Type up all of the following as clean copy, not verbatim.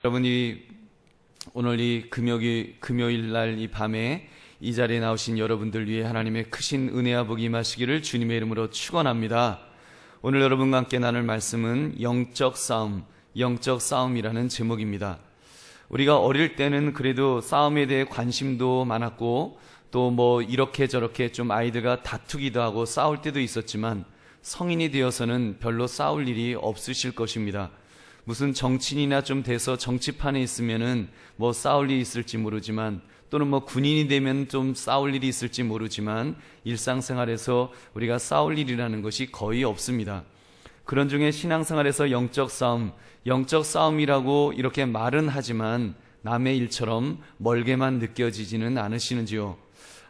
여러분이 오늘 이 금요일 날 이 밤에 이 자리에 나오신 여러분들 위해 하나님의 크신 은혜와 복이 임하시기를 주님의 이름으로 축원합니다. 오늘 여러분과 함께 나눌 말씀은 영적 싸움이라는 제목입니다. 우리가 어릴 때는 그래도 싸움에 대해 관심도 많았고 또 뭐 이렇게 저렇게 좀 아이들과 다투기도 하고 싸울 때도 있었지만 성인이 되어서는 별로 싸울 일이 없으실 것입니다. 무슨 정치인이나 좀 돼서 정치판에 있으면은 뭐 싸울 일이 있을지 모르지만 또는 뭐 군인이 되면 좀 싸울 일이 있을지 모르지만 일상생활에서 우리가 싸울 일이라는 것이 거의 없습니다. 그런 중에 신앙생활에서 영적 싸움이라고 이렇게 말은 하지만 남의 일처럼 멀게만 느껴지지는 않으시는지요?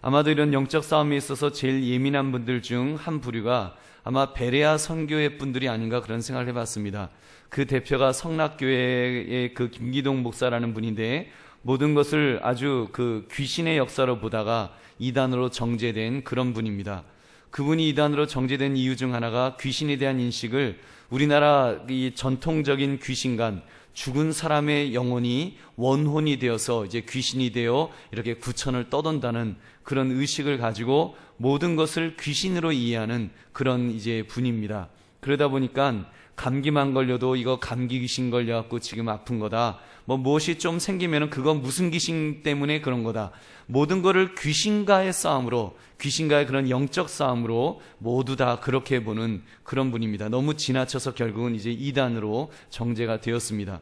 아마도 이런 영적 싸움에 있어서 제일 예민한 분들 중 한 부류가 아마 베레아 선교회 분들이 아닌가 그런 생각을 해봤습니다. 그 대표가 성락교회의 그 김기동 목사라는 분인데 모든 것을 아주 그 귀신의 역사로 보다가 이단으로 정죄된 그런 분입니다. 그분이 이단으로 정죄된 이유 중 하나가 귀신에 대한 인식을 우리나라 이 전통적인 귀신관, 죽은 사람의 영혼이 원혼이 되어서 이제 귀신이 되어 이렇게 구천을 떠돈다는 그런 의식을 가지고 모든 것을 귀신으로 이해하는 그런 이제 분입니다. 그러다 보니까 감기만 걸려도 이거 감기 귀신 걸려갖고 지금 아픈 거다. 뭐 무엇이 좀 생기면은 그건 무슨 귀신 때문에 그런 거다. 모든 거를 귀신과의 싸움으로, 귀신과의 그런 영적 싸움으로 모두 다 그렇게 보는 그런 분입니다. 너무 지나쳐서 결국은 이제 이단으로 정죄가 되었습니다.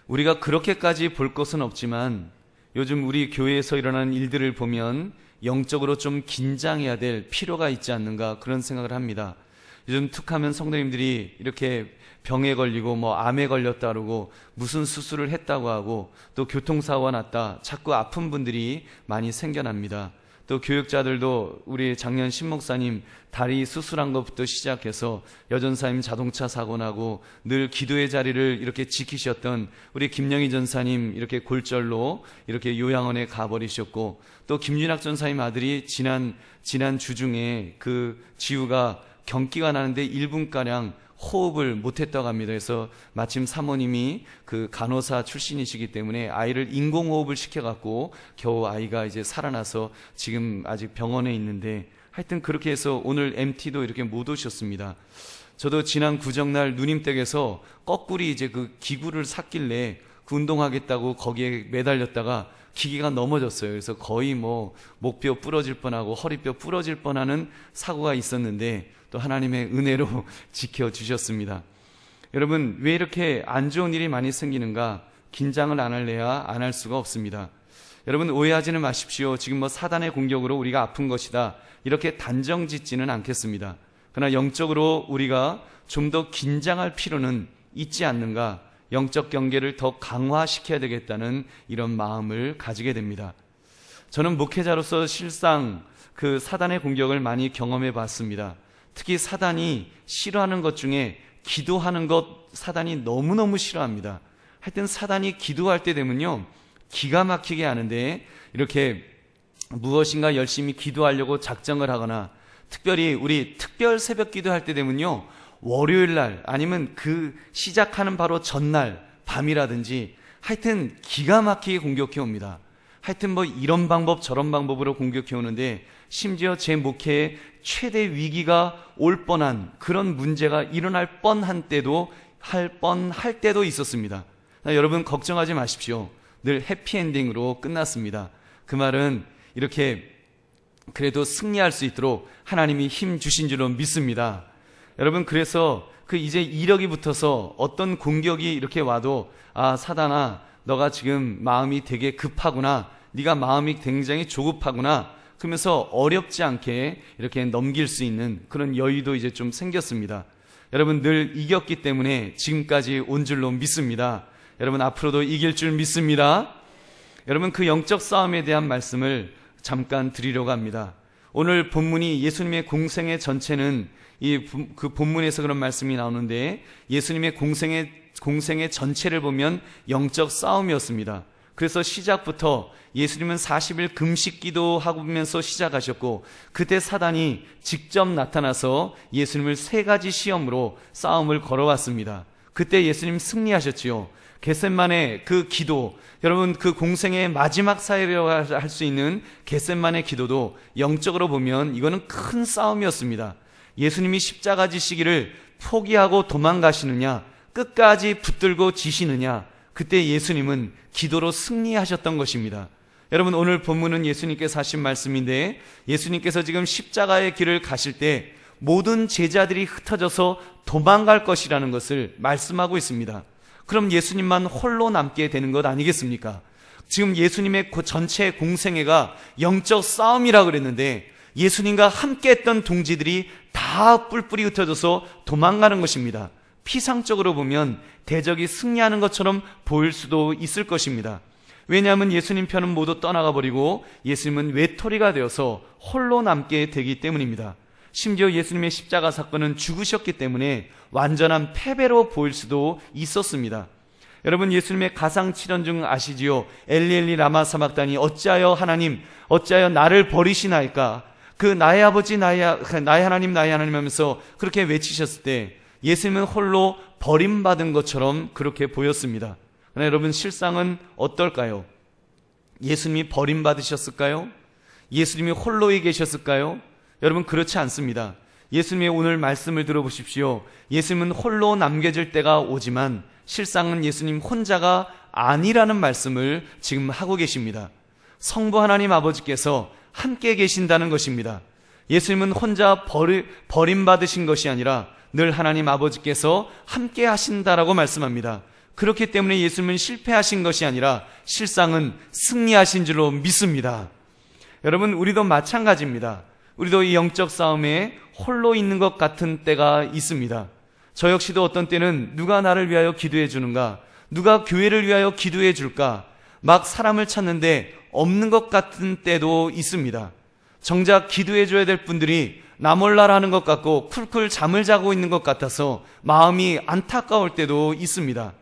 우리가 그렇게까지 볼 것은 없지만 요즘 우리 교회에서 일어나는 일들을 보면 영적으로 좀 긴장해야 될 필요가 있지 않는가 그런 생각을 합니다. 요즘 툭하면 성도님들이 이렇게 병에 걸리고 뭐 암에 걸렸다 그러고 무슨 수술을 했다고 하고 또 교통사고가 났다 자꾸 아픈 분들이 많이 생겨납니다. 또 교육자들도 우리 작년 신목사님 다리 수술한 것부터 시작해서 여전사님 자동차 사고 나고 늘 기도의 자리를 이렇게 지키셨던 우리 김영희 전사님 이렇게 골절로 이렇게 요양원에 가버리셨고 또 김윤학 전사님 아들이 지난 주 중에 그 지우가 경기가 나는데 1분가량 호흡을 못했다고 합니다. 그래서 마침 사모님이 그 간호사 출신이시기 때문에 아이를 인공호흡을 시켜갖고 겨우 아이가 이제 살아나서 지금 아직 병원에 있는데 하여튼 그렇게 해서 오늘 MT도 이렇게 못 오셨습니다. 저도 지난 구정날 누님댁에서 거꾸리 이제 그 기구를 샀길래 그 운동하겠다고 거기에 매달렸다가 기계가 넘어졌어요. 그래서 거의 뭐 목뼈 부러질 뻔하고 허리뼈 부러질 뻔하는 사고가 있었는데 또 하나님의 은혜로 지켜주셨습니다. 여러분 왜 이렇게 안 좋은 일이 많이 생기는가? 긴장을 안 할래야 안 할 수가 없습니다. 여러분 오해하지는 마십시오. 지금 뭐 사단의 공격으로 우리가 아픈 것이다 이렇게 단정 짓지는 않겠습니다. 그러나 영적으로 우리가 좀 더 긴장할 필요는 있지 않는가? 영적 경계를 더 강화시켜야 되겠다는 이런 마음을 가지게 됩니다. 저는 목회자로서 실상 그 사단의 공격을 많이 경험해 봤습니다. 특히 사단이 싫어하는 것 중에 기도하는 것 사단이 너무너무 싫어합니다. 하여튼 사단이 기도할 때 되면요 기가 막히게 하는데 이렇게 무엇인가 열심히 기도하려고 작정을 하거나 특별히 우리 특별 새벽 기도할 때 되면요 월요일 날 아니면 그 시작하는 바로 전날 밤이라든지 하여튼 기가 막히게 공격해 옵니다. 하여튼 뭐 이런 방법 저런 방법으로 공격해 오는데 심지어 제 목회에 최대 위기가 올 뻔한 그런 문제가 일어날 뻔할 때도 있었습니다. 여러분 걱정하지 마십시오. 늘 해피엔딩으로 끝났습니다. 그 말은 이렇게 그래도 승리할 수 있도록 하나님이 힘 주신 줄로 믿습니다. 여러분 그래서 그 이제 이력이 붙어서 어떤 공격이 이렇게 와도 아 사단아 너가 지금 마음이 되게 급하구나 네가 마음이 굉장히 조급하구나 그러면서 어렵지 않게 이렇게 넘길 수 있는 그런 여유도 이제 좀 생겼습니다. 여러분 늘 이겼기 때문에 지금까지 온 줄로 믿습니다. 여러분 앞으로도 이길 줄 믿습니다. 여러분 그 영적 싸움에 대한 말씀을 잠깐 드리려고 합니다. 오늘 본문이 예수님의 공생의 전체는 그 본문에서 그런 말씀이 나오는데 예수님의 공생의 전체를 보면 영적 싸움이었습니다. 그래서 시작부터 예수님은 40일 금식 기도하면서 시작하셨고 그때 사단이 직접 나타나서 예수님을 3가지 시험으로 싸움을 걸어왔습니다. 그때 예수님 승리하셨지요. 겟셋만의 그 기도, 여러분 그 공생의 마지막 사회라고 할 수 있는 겟셋만의 기도도 영적으로 보면 이거는 큰 싸움이었습니다. 예수님이 십자가 지시기를 포기하고 도망가시느냐, 끝까지 붙들고 지시느냐, 그때 예수님은 기도로 승리하셨던 것입니다. 여러분 오늘 본문은 예수님께서 하신 말씀인데, 예수님께서 지금 십자가의 길을 가실 때 모든 제자들이 흩어져서 도망갈 것이라는 것을 말씀하고 있습니다. 그럼 예수님만 홀로 남게 되는 것 아니겠습니까? 지금 예수님의 전체 공생애가 영적 싸움이라 그랬는데 예수님과 함께 했던 동지들이 다 뿔뿔이 흩어져서 도망가는 것입니다. 피상적으로 보면 대적이 승리하는 것처럼 보일 수도 있을 것입니다. 왜냐하면 예수님 편은 모두 떠나가 버리고 예수님은 외톨이가 되어서 홀로 남게 되기 때문입니다. 심지어 예수님의 십자가 사건은 죽으셨기 때문에 완전한 패배로 보일 수도 있었습니다. 여러분 예수님의 가상칠언 중 아시지요? 엘리 엘리 라마 사막다니, 어찌하여 하나님 어찌하여 나를 버리시나이까? 그 나의 아버지 나의 하나님 하면서 그렇게 외치셨을 때 예수님은 홀로 버림받은 것처럼 그렇게 보였습니다. 그러나 여러분 실상은 어떨까요? 예수님이 버림받으셨을까요? 예수님이 홀로에 계셨을까요? 여러분 그렇지 않습니다. 예수님의 오늘 말씀을 들어보십시오. 예수님은 홀로 남겨질 때가 오지만 실상은 예수님 혼자가 아니라는 말씀을 지금 하고 계십니다. 성부 하나님 아버지께서 함께 계신다는 것입니다. 예수님은 혼자 버림받으신 것이 아니라 늘 하나님 아버지께서 함께 하신다라고 말씀합니다. 그렇기 때문에 예수님은 실패하신 것이 아니라 실상은 승리하신 줄로 믿습니다. 여러분 우리도 마찬가지입니다. 우리도 이 영적 싸움에 홀로 있는 것 같은 때가 있습니다. 저 역시도 어떤 때는 누가 나를 위하여 기도해 주는가, 누가 교회를 위하여 기도해 줄까, 막 사람을 찾는데 없는 것 같은 때도 있습니다. 정작 기도해 줘야 될 분들이 나 몰라라 하는 것 같고 쿨쿨 잠을 자고 있는 것 같아서 마음이 안타까울 때도 있습니다.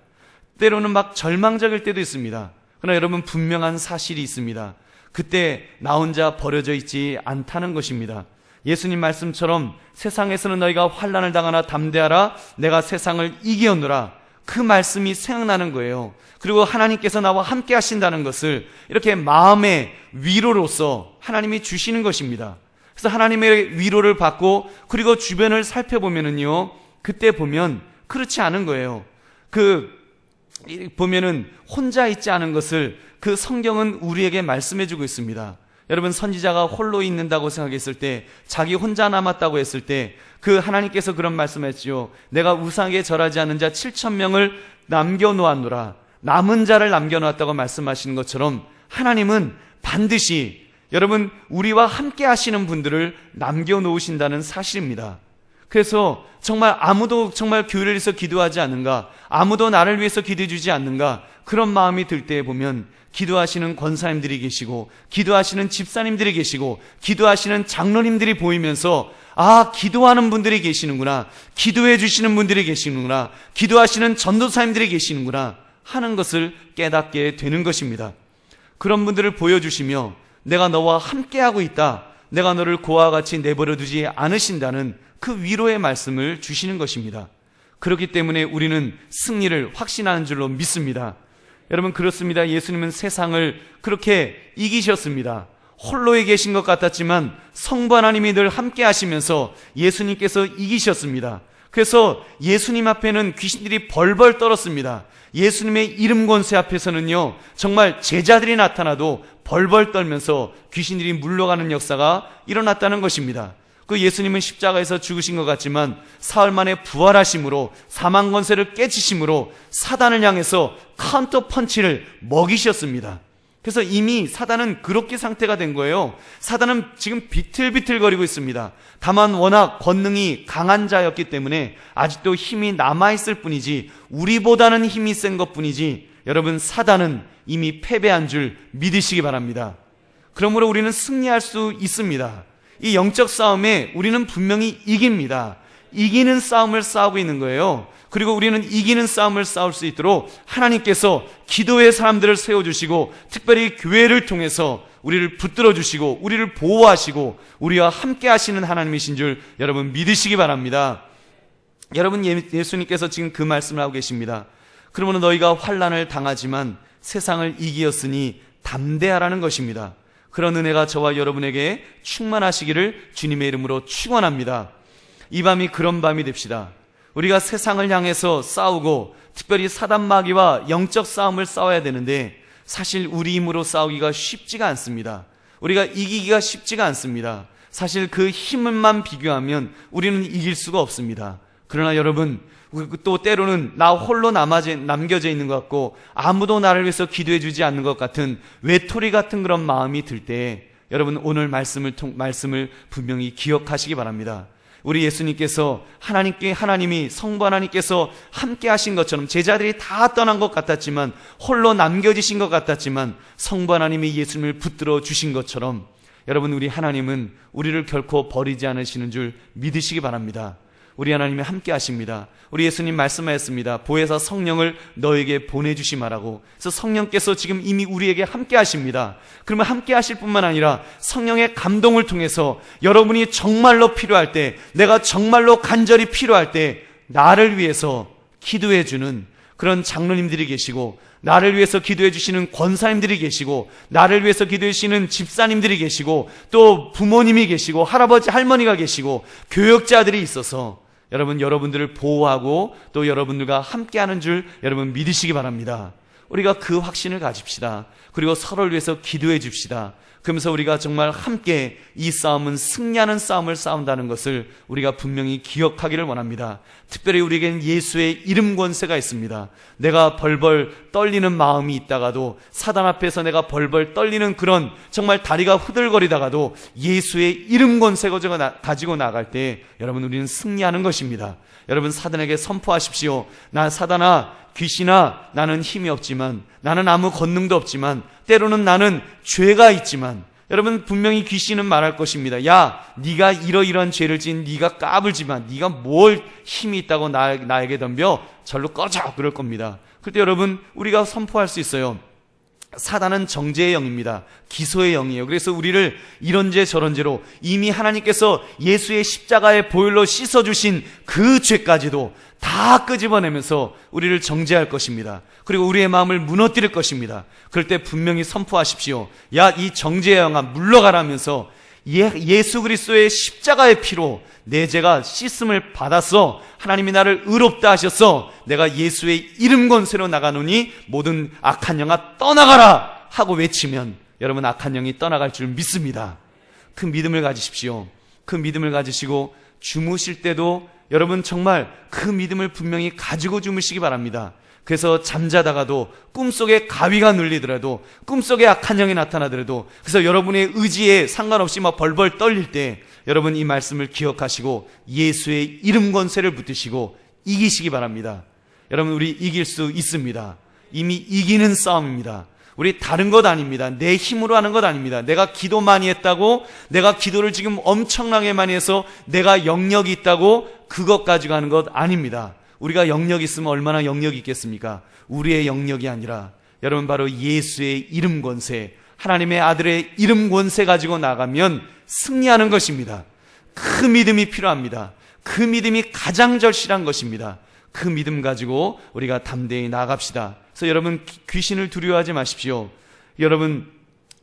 때로는 막 절망적일 때도 있습니다. 그러나 여러분 분명한 사실이 있습니다. 그때 나 혼자 버려져 있지 않다는 것입니다. 예수님 말씀처럼 세상에서는 너희가 환난을 당하나 담대하라, 내가 세상을 이기었노라, 그 말씀이 생각나는 거예요. 그리고 하나님께서 나와 함께 하신다는 것을 이렇게 마음의 위로로서 하나님이 주시는 것입니다. 그래서 하나님의 위로를 받고 그리고 주변을 살펴보면은요, 그때 보면 그렇지 않은 거예요. 보면은 혼자 있지 않은 것을 그 성경은 우리에게 말씀해주고 있습니다. 여러분 선지자가 홀로 있는다고 생각했을 때, 자기 혼자 남았다고 했을 때 그 하나님께서 그런 말씀했지요. 내가 우상에 절하지 않은 자 7,000명을 남겨놓았노라, 남은 자를 남겨놓았다고 말씀하시는 것처럼 하나님은 반드시 여러분 우리와 함께 하시는 분들을 남겨놓으신다는 사실입니다. 그래서 정말 아무도 정말 교회를 위해서 기도하지 않는가, 아무도 나를 위해서 기도해 주지 않는가, 그런 마음이 들 때에 보면 기도하시는 권사님들이 계시고 기도하시는 집사님들이 계시고 기도하시는 장로님들이 보이면서 아, 기도하는 분들이 계시는구나, 기도해 주시는 분들이 계시는구나, 기도하시는 전도사님들이 계시는구나 하는 것을 깨닫게 되는 것입니다. 그런 분들을 보여주시며 내가 너와 함께하고 있다, 내가 너를 고아와 같이 내버려 두지 않으신다는 그 위로의 말씀을 주시는 것입니다. 그렇기 때문에 우리는 승리를 확신하는 줄로 믿습니다. 여러분 그렇습니다. 예수님은 세상을 그렇게 이기셨습니다. 홀로에 계신 것 같았지만 성부 하나님이 늘 함께 하시면서 예수님께서 이기셨습니다. 그래서 예수님 앞에는 귀신들이 벌벌 떨었습니다. 예수님의 이름 권세 앞에서는요, 정말 제자들이 나타나도 벌벌 떨면서 귀신들이 물러가는 역사가 일어났다는 것입니다. 그 예수님은 십자가에서 죽으신 것 같지만 사흘 만에 부활하심으로 사망 권세를 깨치심으로 사단을 향해서 카운터 펀치를 먹이셨습니다. 그래서 이미 사단은 그렇게 상태가 된 거예요. 사단은 지금 비틀비틀거리고 있습니다. 다만 워낙 권능이 강한 자였기 때문에 아직도 힘이 남아있을 뿐이지, 우리보다는 힘이 센 것 뿐이지, 여러분 사단은 이미 패배한 줄 믿으시기 바랍니다. 그러므로 우리는 승리할 수 있습니다. 이 영적 싸움에 우리는 분명히 이깁니다. 이기는 싸움을 싸우고 있는 거예요. 그리고 우리는 이기는 싸움을 싸울 수 있도록 하나님께서 기도의 사람들을 세워주시고 특별히 교회를 통해서 우리를 붙들어 주시고 우리를 보호하시고 우리와 함께 하시는 하나님이신 줄 여러분 믿으시기 바랍니다. 여러분 예수님께서 지금 그 말씀을 하고 계십니다. 그러므로 너희가 환난을 당하지만 세상을 이기었으니 담대하라는 것입니다. 그런 은혜가 저와 여러분에게 충만하시기를 주님의 이름으로 축원합니다. 이 밤이 그런 밤이 됩시다. 우리가 세상을 향해서 싸우고 특별히 사단 마귀와 영적 싸움을 싸워야 되는데 사실 우리 힘으로 싸우기가 쉽지가 않습니다. 우리가 이기기가 쉽지가 않습니다. 사실 그 힘만 비교하면 우리는 이길 수가 없습니다. 그러나 여러분, 또 때로는 나 홀로 남겨져 있는 것 같고 아무도 나를 위해서 기도해 주지 않는 것 같은 외톨이 같은 그런 마음이 들 때 여러분 오늘 말씀을 분명히 기억하시기 바랍니다. 우리 예수님께서 하나님이 성부 하나님께서 함께 하신 것처럼 제자들이 다 떠난 것 같았지만 홀로 남겨지신 것 같았지만 성부 하나님이 예수님을 붙들어 주신 것처럼 여러분 우리 하나님은 우리를 결코 버리지 않으시는 줄 믿으시기 바랍니다. 우리 하나님이 함께 하십니다. 우리 예수님 말씀하셨습니다. 보혜사 성령을 너에게 보내주시마라고. 그래서 성령께서 지금 이미 우리에게 함께 하십니다. 그러면 함께 하실 뿐만 아니라 성령의 감동을 통해서 여러분이 정말로 필요할 때, 내가 정말로 간절히 필요할 때 나를 위해서 기도해 주는 그런 장로님들이 계시고, 나를 위해서 기도해 주시는 권사님들이 계시고, 나를 위해서 기도해 주시는 집사님들이 계시고, 또 부모님이 계시고, 할아버지 할머니가 계시고, 교역자들이 있어서 여러분들을 보호하고 또 여러분들과 함께하는 줄 여러분 믿으시기 바랍니다. 우리가 그 확신을 가집시다. 그리고 서로를 위해서 기도해 줍시다. 그러면서 우리가 정말 함께 이 싸움은 승리하는 싸움을 싸운다는 것을 우리가 분명히 기억하기를 원합니다. 특별히 우리에겐 예수의 이름 권세가 있습니다. 내가 벌벌 떨리는 마음이 있다가도, 사단 앞에서 내가 벌벌 떨리는 그런 정말 다리가 후들거리다가도 예수의 이름 권세가 가지고 나갈 때 여러분 우리는 승리하는 것입니다. 여러분 사단에게 선포하십시오. 나 사단아, 귀신아, 나는 힘이 없지만, 나는 아무 권능도 없지만, 때로는 나는 죄가 있지만, 여러분 분명히 귀신은 말할 것입니다. 야, 네가 이러이러한 죄를 지은 네가 까불지만 네가 뭘 힘이 있다고 나에게 덤벼? 절로 꺼져! 그럴 겁니다. 그때 여러분 우리가 선포할 수 있어요. 사단은 정죄의 영입니다. 기소의 영이에요. 그래서 우리를 이런 죄 저런 죄로 이미 하나님께서 예수의 십자가의 보혈로 씻어주신 그 죄까지도 다 끄집어내면서 우리를 정죄할 것입니다. 그리고 우리의 마음을 무너뜨릴 것입니다. 그럴 때 분명히 선포하십시오. 야, 이 정죄의 영아 물러가라면서 예수 그리스도의 십자가의 피로 내 죄가 씻음을 받았어. 하나님이 나를 의롭다 하셨어. 내가 예수의 이름 권세로 나가노니 모든 악한 영아 떠나가라 하고 외치면 여러분 악한 영이 떠나갈 줄 믿습니다. 그 믿음을 가지십시오. 그 믿음을 가지시고 주무실 때도 여러분 정말 그 믿음을 분명히 가지고 주무시기 바랍니다. 그래서 잠자다가도 꿈속에 가위가 눌리더라도, 꿈속에 악한 영이 나타나더라도, 그래서 여러분의 의지에 상관없이 막 벌벌 떨릴 때 여러분 이 말씀을 기억하시고 예수의 이름 권세를 붙드시고 이기시기 바랍니다. 여러분 우리 이길 수 있습니다. 이미 이기는 싸움입니다. 우리 다른 것 아닙니다. 내 힘으로 하는 것 아닙니다. 내가 기도 많이 했다고, 내가 기도를 지금 엄청나게 많이 해서 내가 영역이 있다고 그것 가지고 하는 것 아닙니다. 우리가 영역이 있으면 얼마나 영역이 있겠습니까? 우리의 영역이 아니라 여러분 바로 예수의 이름 권세, 하나님의 아들의 이름 권세 가지고 나가면 승리하는 것입니다. 그 믿음이 필요합니다. 그 믿음이 가장 절실한 것입니다. 그 믿음 가지고 우리가 담대히 나갑시다. 그래서 여러분 귀신을 두려워하지 마십시오. 여러분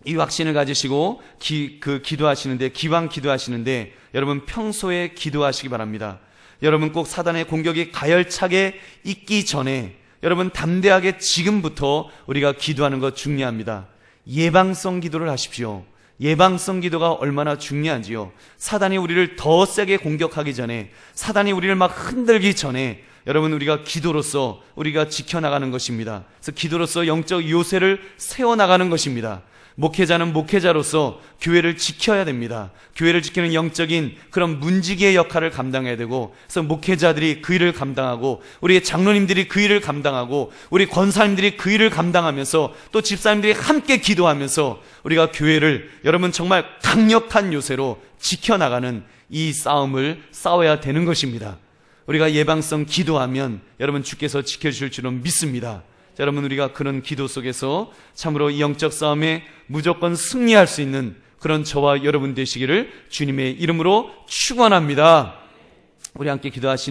이 확신을 가지시고 기도하시는데, 기왕 기도하시는데 여러분 평소에 기도하시기 바랍니다. 여러분 꼭 사단의 공격이 가열차게 있기 전에 여러분 담대하게 지금부터 우리가 기도하는 것 중요합니다. 예방성 기도를 하십시오. 예방성 기도가 얼마나 중요한지요. 사단이 우리를 더 세게 공격하기 전에, 사단이 우리를 막 흔들기 전에 여러분 우리가 기도로서 우리가 지켜나가는 것입니다. 그래서 기도로서 영적 요새를 세워나가는 것입니다. 목회자는 목회자로서 교회를 지켜야 됩니다. 교회를 지키는 영적인 그런 문지기의 역할을 감당해야 되고, 그래서 목회자들이 그 일을 감당하고, 우리 장로님들이 그 일을 감당하고, 우리 권사님들이 그 일을 감당하면서, 또 집사님들이 함께 기도하면서 우리가 교회를 여러분 정말 강력한 요새로 지켜나가는 이 싸움을 싸워야 되는 것입니다. 우리가 예방성 기도하면 여러분 주께서 지켜주실 줄은 믿습니다. 자, 여러분 우리가 그런 기도 속에서 참으로 이 영적 싸움에 무조건 승리할 수 있는 그런 저와 여러분 되시기를 주님의 이름으로 축원합니다. 우리 함께 기도하시는